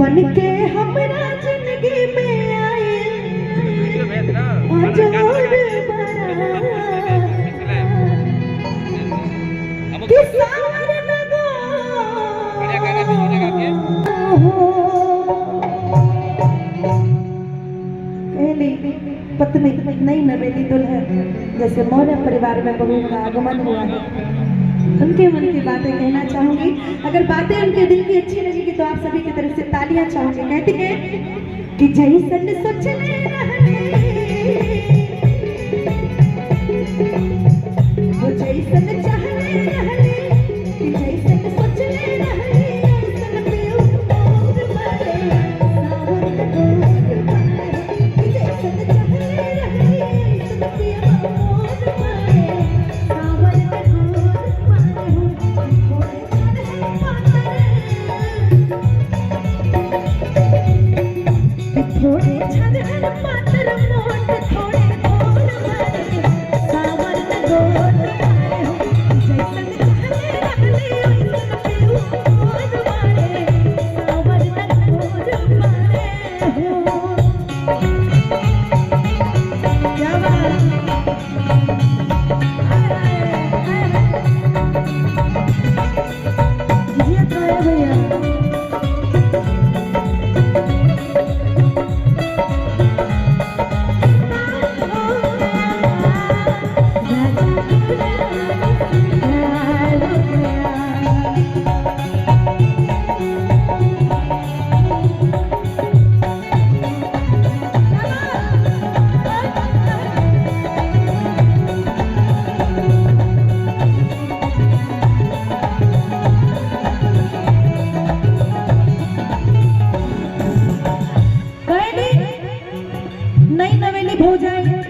बन के हमरा जिंदगी में आए अजोर बड़ा किसार लगो पत्नी नई नवेली दुल्हन जैसे मौर्य परिवार में बहू का आगमन हुआ है, उनके मन की बातें कहना चाहूंगी। अगर बातें उनके दिल की अच्छी लगेगी तो आप सभी की तरफ से तालियां चाहूंगी। कहती है कि जैसन सोचले रहने वो जैसन चाहले रहने कि जैसन सोचले रहने ऐसन पियो मोर मारे सावन गोर मारे कि जैसन चाहले रहने ऐसन पियो मोर मारे सावन गोर मारे थोड़े छनहर पातर मोट थोड़े गोर मारे सावन गोर मारे जैसन चाहले रहले वैसन पियो मोर मारे सावन गोर मारे क्या बात ये तो है भैया। नई नवेली हो जाए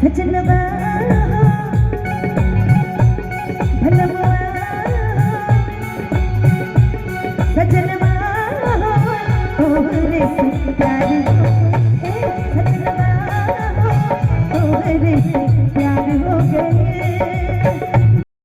सजनवा भलवा सजनवा ओरे से प्यार सजनवा ओरे से